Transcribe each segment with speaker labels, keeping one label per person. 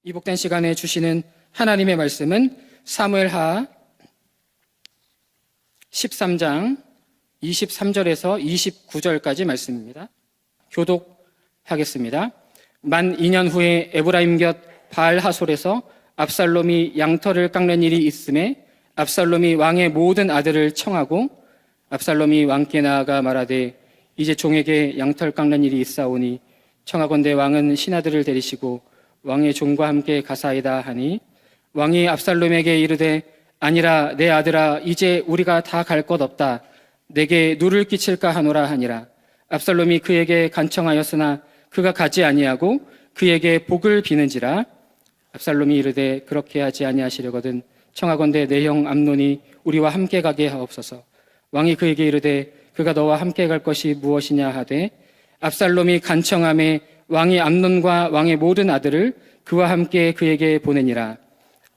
Speaker 1: 이 복된 시간에 주시는 하나님의 말씀은 사무엘하 13장 23절에서 29절까지 말씀입니다. 교독하겠습니다. 만 2년 후에 에브라임 곁 바알하솔에서 압살롬이 양털을 깎는 일이 있음에 압살롬이 왕의 모든 아들을 청하고 압살롬이 왕께 나아가 말하되 이제 종에게 양털 깎는 일이 있사오니 청하건대 왕은 신하들을 데리시고 왕의 종과 함께 가사이다 하니 왕이 압살롬에게 이르되 아니라 내 아들아 이제 우리가 다 갈 것 없다 내게 누를 끼칠까 하노라 하니라. 압살롬이 그에게 간청하였으나 그가 가지 아니하고 그에게 복을 비는지라. 압살롬이 이르되 그렇게 하지 아니하시려거든 청하건대 내 형 암논이 우리와 함께 가게 하옵소서. 왕이 그에게 이르되 그가 너와 함께 갈 것이 무엇이냐 하되 압살롬이 간청하매 왕이 암논과 왕의 모든 아들을 그와 함께 그에게 보내니라.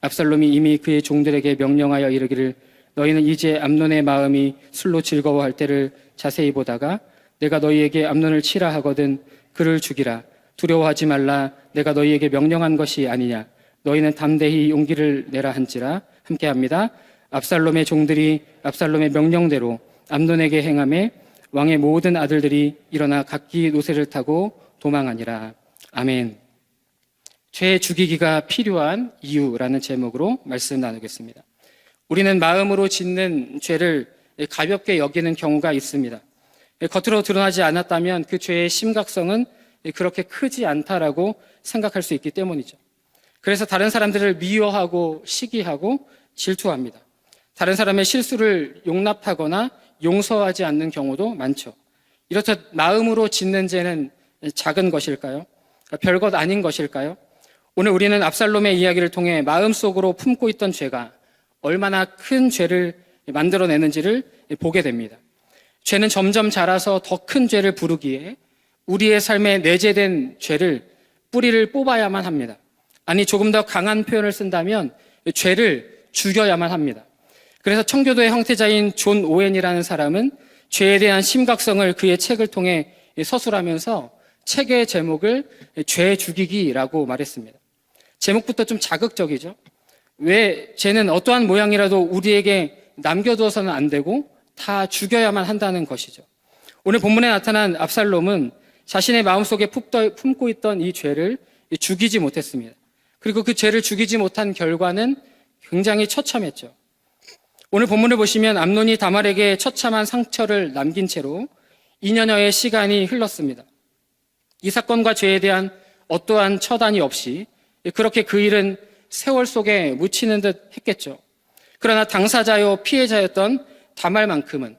Speaker 1: 압살롬이 이미 그의 종들에게 명령하여 이르기를 너희는 이제 암논의 마음이 술로 즐거워할 때를 자세히 보다가 내가 너희에게 암논을 치라 하거든 그를 죽이라. 두려워하지 말라. 내가 너희에게 명령한 것이 아니냐. 너희는 담대히 용기를 내라 한지라. 함께합니다. 압살롬의 종들이 압살롬의 명령대로 암논에게 행하매 왕의 모든 아들들이 일어나 각기 노새를 타고 도망하니라. 아멘. 죄 죽이기가 필요한 이유라는 제목으로 말씀 나누겠습니다. 우리는 마음으로 짓는 죄를 가볍게 여기는 경우가 있습니다. 겉으로 드러나지 않았다면 그 죄의 심각성은 그렇게 크지 않다라고 생각할 수 있기 때문이죠. 그래서 다른 사람들을 미워하고 시기하고 질투합니다. 다른 사람의 실수를 용납하거나 용서하지 않는 경우도 많죠. 이렇듯 마음으로 짓는 죄는 작은 것일까요? 별것 아닌 것일까요? 오늘 우리는 압살롬의 이야기를 통해 마음속으로 품고 있던 죄가 얼마나 큰 죄를 만들어내는지를 보게 됩니다. 죄는 점점 자라서 더 큰 죄를 부르기에 우리의 삶에 내재된 죄를 뿌리를 뽑아야만 합니다. 아니 조금 더 강한 표현을 쓴다면 죄를 죽여야만 합니다. 그래서 청교도의 형태자인 존 오웬이라는 사람은 죄에 대한 심각성을 그의 책을 통해 서술하면서 책의 제목을 죄 죽이기라고 말했습니다. 제목부터 좀 자극적이죠. 왜 죄는 어떠한 모양이라도 우리에게 남겨두어서는 안 되고 다 죽여야만 한다는 것이죠. 오늘 본문에 나타난 압살롬은 자신의 마음속에 품고 있던 이 죄를 죽이지 못했습니다. 그리고 그 죄를 죽이지 못한 결과는 굉장히 처참했죠. 오늘 본문을 보시면 암논이 다말에게 처참한 상처를 남긴 채로 2년여의 시간이 흘렀습니다. 이 사건과 죄에 대한 어떠한 처단이 없이 그렇게 그 일은 세월 속에 묻히는 듯 했겠죠. 그러나 당사자요 피해자였던 다말만큼은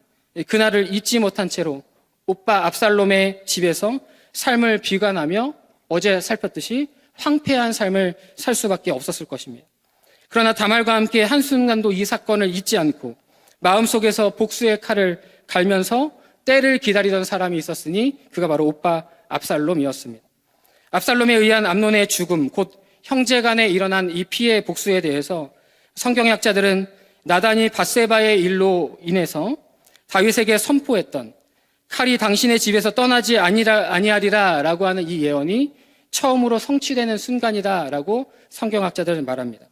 Speaker 1: 그날을 잊지 못한 채로 오빠 압살롬의 집에서 삶을 비관하며 어제 살폈듯이 황폐한 삶을 살 수밖에 없었을 것입니다. 그러나 다말과 함께 한순간도 이 사건을 잊지 않고 마음속에서 복수의 칼을 갈면서 때를 기다리던 사람이 있었으니 그가 바로 오빠 압살롬이었습니다. 압살롬에 의한 암논의 죽음, 곧 형제 간에 일어난 이 피해 복수에 대해서 성경의 학자들은 나단이 밧세바의 일로 인해서 다윗에게 선포했던 칼이 당신의 집에서 떠나지 아니하리라 라고 하는 이 예언이 처음으로 성취되는 순간이다 라고 성경학자들은 말합니다.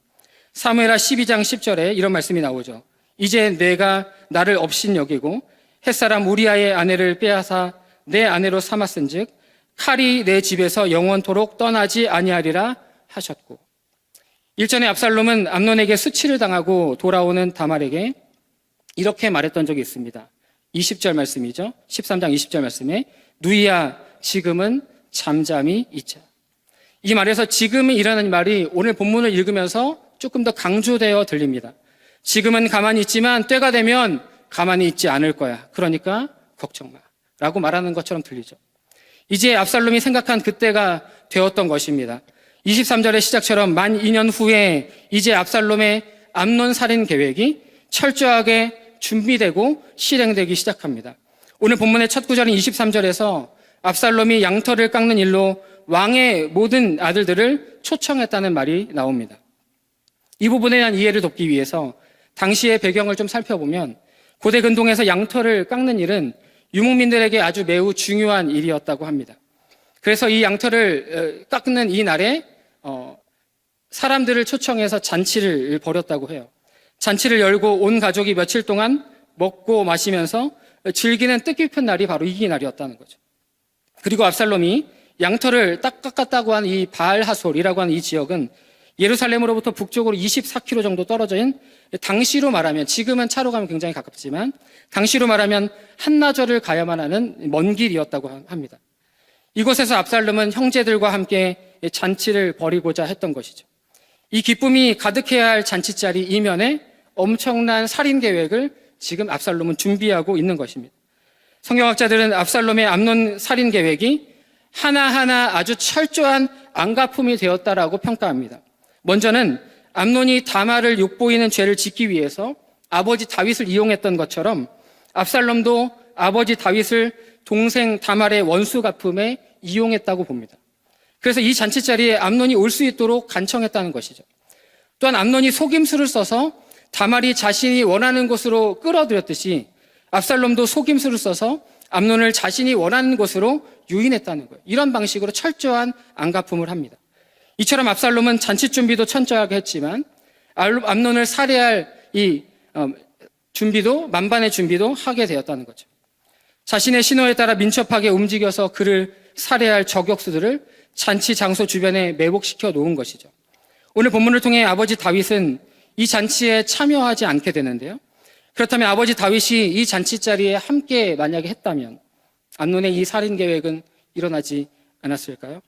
Speaker 1: 사무엘하 12장 10절에 이런 말씀이 나오죠. 이제 내가 나를 업신여기고 햇사람 우리아의 아내를 빼앗아 내 아내로 삼았은즉 칼이 내 집에서 영원토록 떠나지 아니하리라 하셨고, 일전에 압살롬은 암논에게 수치를 당하고 돌아오는 다말에게 이렇게 말했던 적이 있습니다. 20절 말씀이죠. 13장 20절 말씀에 누이야 지금은 잠잠히 있자. 이 말에서 지금이라는 말이 오늘 본문을 읽으면서 조금 더 강조되어 들립니다. 지금은 가만히 있지만 때가 되면 가만히 있지 않을 거야. 그러니까 걱정 마 라고 말하는 것처럼 들리죠. 이제 압살롬이 생각한 그때가 되었던 것입니다. 23절의 시작처럼 만 2년 후에 이제 압살롬의 암논 살인 계획이 철저하게 준비되고 실행되기 시작합니다. 오늘 본문의 첫 구절인 23절에서 압살롬이 양털을 깎는 일로 왕의 모든 아들들을 초청했다는 말이 나옵니다. 이 부분에 대한 이해를 돕기 위해서 당시의 배경을 좀 살펴보면 고대 근동에서 양털을 깎는 일은 유목민들에게 아주 매우 중요한 일이었다고 합니다. 그래서 이 양털을 깎는 이 날에 사람들을 초청해서 잔치를 벌였다고 해요. 잔치를 열고 온 가족이 며칠 동안 먹고 마시면서 즐기는 뜻깊은 날이 바로 이 날이었다는 거죠. 그리고 압살롬이 양털을 딱 깎았다고 한 이 바알하솔이라고 하는 이 지역은 예루살렘으로부터 북쪽으로 24km 정도 떨어진, 당시로 말하면, 지금은 차로 가면 굉장히 가깝지만 당시로 말하면 한나절을 가야만 하는 먼 길이었다고 합니다. 이곳에서 압살롬은 형제들과 함께 잔치를 벌이고자 했던 것이죠. 이 기쁨이 가득해야 할 잔치자리 이면에 엄청난 살인 계획을 지금 압살롬은 준비하고 있는 것입니다. 성경학자들은 압살롬의 암논 살인 계획이 하나하나 아주 철저한 안가품이 되었다라고 평가합니다. 먼저는 암논이 다말을 욕보이는 죄를 짓기 위해서 아버지 다윗을 이용했던 것처럼 압살롬도 아버지 다윗을 동생 다말의 원수 갚음에 이용했다고 봅니다. 그래서 이 잔치자리에 암논이 올 수 있도록 간청했다는 것이죠. 또한 암논이 속임수를 써서 다말이 자신이 원하는 곳으로 끌어들였듯이 압살롬도 속임수를 써서 암논을 자신이 원하는 곳으로 유인했다는 거예요. 이런 방식으로 철저한 안가품을 합니다. 이처럼 압살롬은 잔치 준비도 철저하게 했지만 암논을 살해할 이 준비도, 만반의 준비도 하게 되었다는 거죠. 자신의 신호에 따라 민첩하게 움직여서 그를 살해할 저격수들을 잔치 장소 주변에 매복시켜 놓은 것이죠. 오늘 본문을 통해 아버지 다윗은 이 잔치에 참여하지 않게 되는데요. 그렇다면 아버지 다윗이 이 잔치 자리에 함께 만약에 했다면 암논의 이 살인 계획은 일어나지 않았을까요?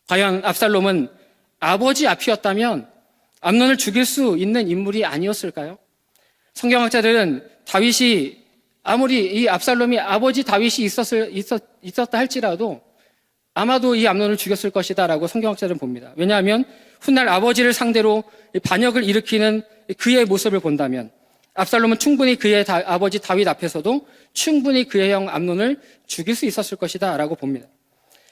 Speaker 1: 과연 압살롬은 아버지 앞이었다면 암논을 죽일 수 있는 인물이 아니었을까요? 성경학자들은 다윗이 아무리 이 압살롬이 아버지 다윗이 있었다 할지라도 아마도 이 암논을 죽였을 것이다 라고 성경학자들은 봅니다. 왜냐하면 훗날 아버지를 상대로 반역을 일으키는 그의 모습을 본다면 압살롬은 충분히 그의 아버지 다윗 앞에서도 충분히 그의 형 암논을 죽일 수 있었을 것이다 라고 봅니다.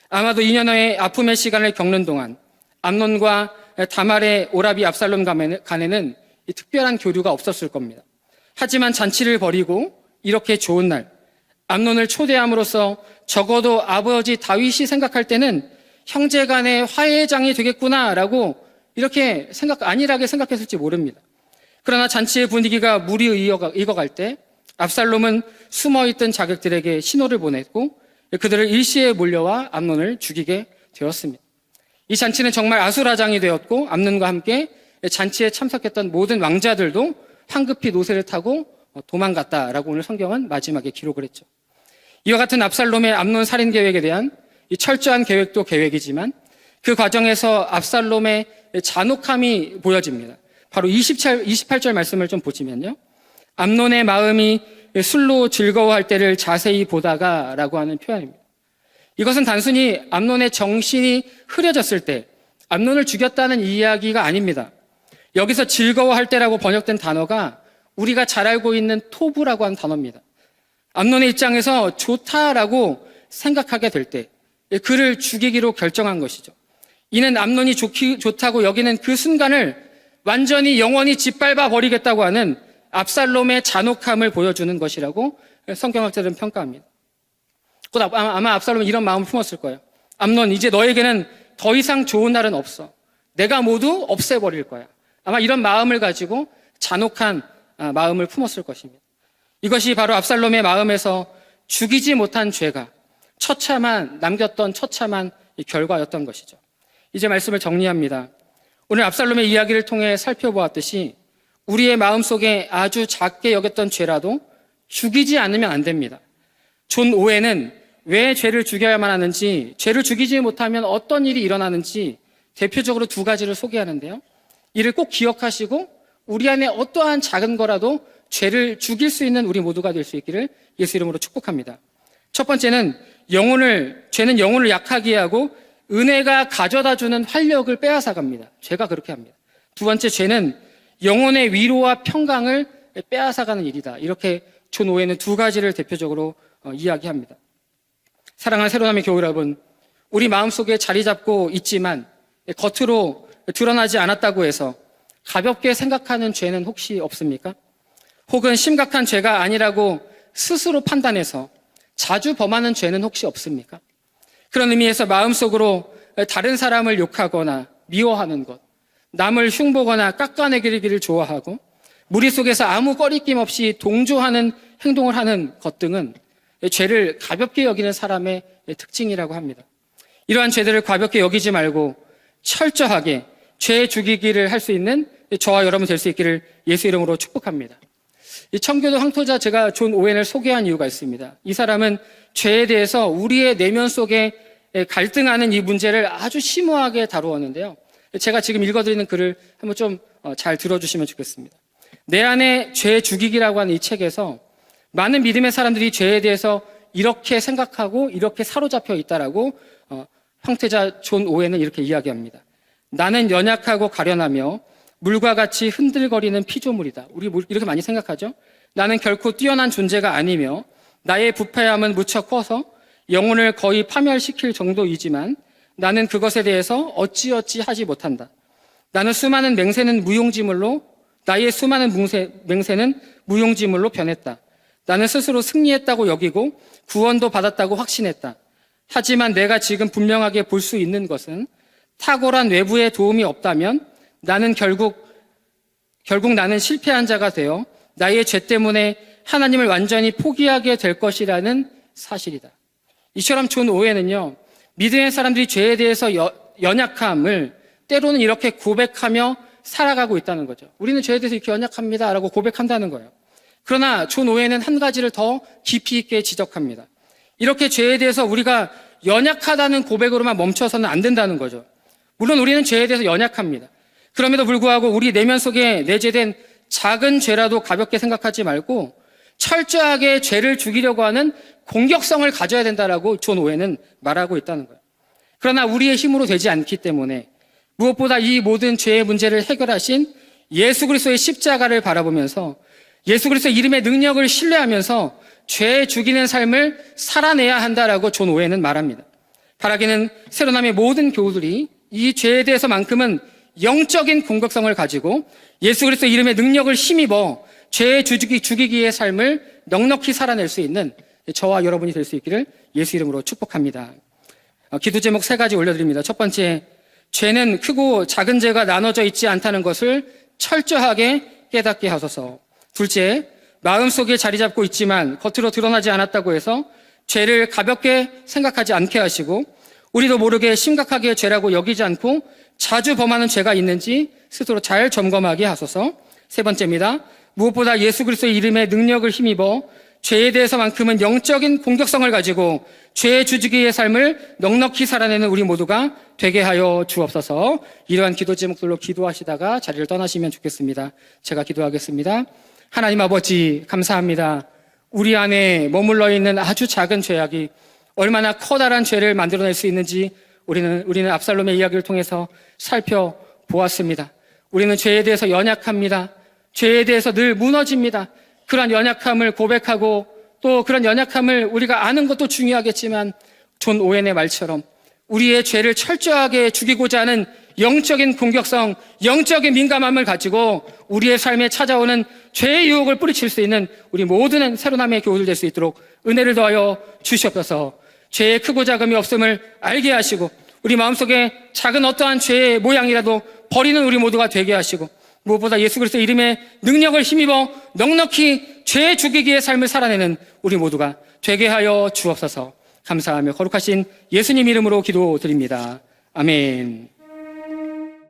Speaker 1: 아마도 2년여의 아픔의 시간을 겪는 동안 암논과 다말의 오라비 압살롬 간에는 특별한 교류가 없었을 겁니다. 하지만 잔치를 벌이고 이렇게 좋은 날 암논을 초대함으로써 적어도 아버지 다윗이 생각할 때는 형제 간의 화해장이 되겠구나라고 이렇게 안일하게 생각했을지 모릅니다. 그러나 잔치의 분위기가 물이 익어갈 때 압살롬은 숨어있던 자객들에게 신호를 보냈고 그들을 일시에 몰려와 암논을 죽이게 되었습니다. 이 잔치는 정말 아수라장이 되었고 암논과 함께 잔치에 참석했던 모든 왕자들도 황급히 노새를 타고 도망갔다라고 오늘 성경은 마지막에 기록을 했죠. 이와 같은 압살롬의 암논 살인 계획에 대한 이 철저한 계획도 계획이지만 그 과정에서 압살롬의 잔혹함이 보여집니다. 바로 28절 말씀을 좀 보시면요. 암논의 마음이 술로 즐거워할 때를 자세히 보다가 라고 하는 표현입니다. 이것은 단순히 암논의 정신이 흐려졌을 때 암논을 죽였다는 이야기가 아닙니다. 여기서 즐거워할 때라고 번역된 단어가 우리가 잘 알고 있는 토부라고 하는 단어입니다. 암논의 입장에서 좋다라고 생각하게 될 때 그를 죽이기로 결정한 것이죠. 이는 암논이 좋다고 여기는 그 순간을 완전히 영원히 짓밟아 버리겠다고 하는 압살롬의 잔혹함을 보여주는 것이라고 성경학자들은 평가합니다. 곧 아마 압살롬은 이런 마음을 품었을 거예요. 암논, 이제 너에게는 더 이상 좋은 날은 없어. 내가 모두 없애버릴 거야. 아마 이런 마음을 가지고 잔혹한 마음을 품었을 것입니다. 이것이 바로 압살롬의 마음에서 죽이지 못한 죄가 남겼던 처참한 결과였던 것이죠. 이제 말씀을 정리합니다. 오늘 압살롬의 이야기를 통해 살펴보았듯이 우리의 마음속에 아주 작게 여겼던 죄라도 죽이지 않으면 안 됩니다. 존 오웬은 왜 죄를 죽여야만 하는지, 죄를 죽이지 못하면 어떤 일이 일어나는지 대표적으로 두 가지를 소개하는데요. 이를 꼭 기억하시고 우리 안에 어떠한 작은 거라도 죄를 죽일 수 있는 우리 모두가 될 수 있기를 예수 이름으로 축복합니다. 첫 번째는 죄는 영혼을 약하게 하고 은혜가 가져다주는 활력을 빼앗아갑니다. 죄가 그렇게 합니다. 두 번째, 죄는 영혼의 위로와 평강을 빼앗아가는 일이다. 이렇게 존 오웬은 두 가지를 대표적으로 이야기합니다. 사랑하는 새로남의 교회 여러분, 우리 마음속에 자리 잡고 있지만 겉으로 드러나지 않았다고 해서 가볍게 생각하는 죄는 혹시 없습니까? 혹은 심각한 죄가 아니라고 스스로 판단해서 자주 범하는 죄는 혹시 없습니까? 그런 의미에서 마음속으로 다른 사람을 욕하거나 미워하는 것, 남을 흉보거나 깎아내리기를 좋아하고 무리 속에서 아무 꺼리낌 없이 동조하는 행동을 하는 것 등은 죄를 가볍게 여기는 사람의 특징이라고 합니다. 이러한 죄들을 가볍게 여기지 말고 철저하게 죄 죽이기를 할 수 있는 저와 여러분 될 수 있기를 예수 이름으로 축복합니다. 이 청교도 황토자 제가 존 오웬을 소개한 이유가 있습니다. 이 사람은 죄에 대해서 우리의 내면 속에 갈등하는 이 문제를 아주 심오하게 다루었는데요. 제가 지금 읽어드리는 글을 한번 좀 잘 들어주시면 좋겠습니다. 내 안에 죄 죽이기라고 하는 이 책에서 많은 믿음의 사람들이 죄에 대해서 이렇게 생각하고 이렇게 사로잡혀 있다라고 황태자 존 오웬은 이렇게 이야기합니다. 나는 연약하고 가련하며 물과 같이 흔들거리는 피조물이다. 우리 이렇게 많이 생각하죠? 나는 결코 뛰어난 존재가 아니며 나의 부패함은 무척 커서 영혼을 거의 파멸시킬 정도이지만 나는 그것에 대해서 어찌어찌 하지 못한다. 나는 수많은 맹세는 무용지물로 나의 수많은 맹세는 무용지물로 변했다. 나는 스스로 승리했다고 여기고 구원도 받았다고 확신했다. 하지만 내가 지금 분명하게 볼 수 있는 것은 탁월한 외부의 도움이 없다면 나는 결국 나는 실패한 자가 되어 나의 죄 때문에 하나님을 완전히 포기하게 될 것이라는 사실이다. 이처럼 존 오웬은요, 믿음의 사람들이 죄에 대해서 연약함을 때로는 이렇게 고백하며 살아가고 있다는 거죠. 우리는 죄에 대해서 이렇게 연약합니다 라고 고백한다는 거예요. 그러나 존 오웬은 한 가지를 더 깊이 있게 지적합니다. 이렇게 죄에 대해서 우리가 연약하다는 고백으로만 멈춰서는 안 된다는 거죠. 물론 우리는 죄에 대해서 연약합니다. 그럼에도 불구하고 우리 내면 속에 내재된 작은 죄라도 가볍게 생각하지 말고 철저하게 죄를 죽이려고 하는 공격성을 가져야 된다라고 존 오웬은 말하고 있다는 거예요. 그러나 우리의 힘으로 되지 않기 때문에 무엇보다 이 모든 죄의 문제를 해결하신 예수 그리스도의 십자가를 바라보면서 예수 그리스도의 이름의 능력을 신뢰하면서 죄 죽이는 삶을 살아내야 한다라고 존 오웬은 말합니다. 바라기는 새로남의 모든 교우들이 이 죄에 대해서만큼은 영적인 공격성을 가지고 예수 그리스도의 이름의 능력을 힘입어 죄 죽이기의 삶을 넉넉히 살아낼 수 있는 저와 여러분이 될 수 있기를 예수 이름으로 축복합니다. 기도 제목 3가지 올려드립니다. 첫 번째, 죄는 크고 작은 죄가 나눠져 있지 않다는 것을 철저하게 깨닫게 하소서. 둘째, 마음속에 자리 잡고 있지만 겉으로 드러나지 않았다고 해서 죄를 가볍게 생각하지 않게 하시고 우리도 모르게 심각하게 죄라고 여기지 않고 자주 범하는 죄가 있는지 스스로 잘 점검하게 하소서. 세 번째입니다. 무엇보다 예수 그리스도의 이름의 능력을 힘입어 죄에 대해서만큼은 영적인 공격성을 가지고 죄 주지기의 삶을 넉넉히 살아내는 우리 모두가 되게 하여 주옵소서. 이러한 기도 제목들로 기도하시다가 자리를 떠나시면 좋겠습니다. 제가 기도하겠습니다. 하나님 아버지 감사합니다. 우리 안에 머물러 있는 아주 작은 죄악이 얼마나 커다란 죄를 만들어낼 수 있는지 우리는 압살롬의 이야기를 통해서 살펴보았습니다. 우리는 죄에 대해서 연약합니다. 죄에 대해서 늘 무너집니다. 그런 연약함을 고백하고 또 그런 연약함을 우리가 아는 것도 중요하겠지만 존 오웬의 말처럼 우리의 죄를 철저하게 죽이고자 하는 영적인 공격성, 영적인 민감함을 가지고 우리의 삶에 찾아오는 죄의 유혹을 뿌리칠 수 있는 우리 모두는 새로남의 교우들 될 수 있도록 은혜를 더하여 주시옵소서. 죄의 크고 작음이 없음을 알게 하시고 우리 마음속에 작은 어떠한 죄의 모양이라도 버리는 우리 모두가 되게 하시고 무엇보다 예수 그리스도 이름의 능력을 힘입어 넉넉히 죄 죽이기의 삶을 살아내는 우리 모두가 되게 하여 주옵소서. 감사하며 거룩하신 예수님 이름으로 기도드립니다. 아멘.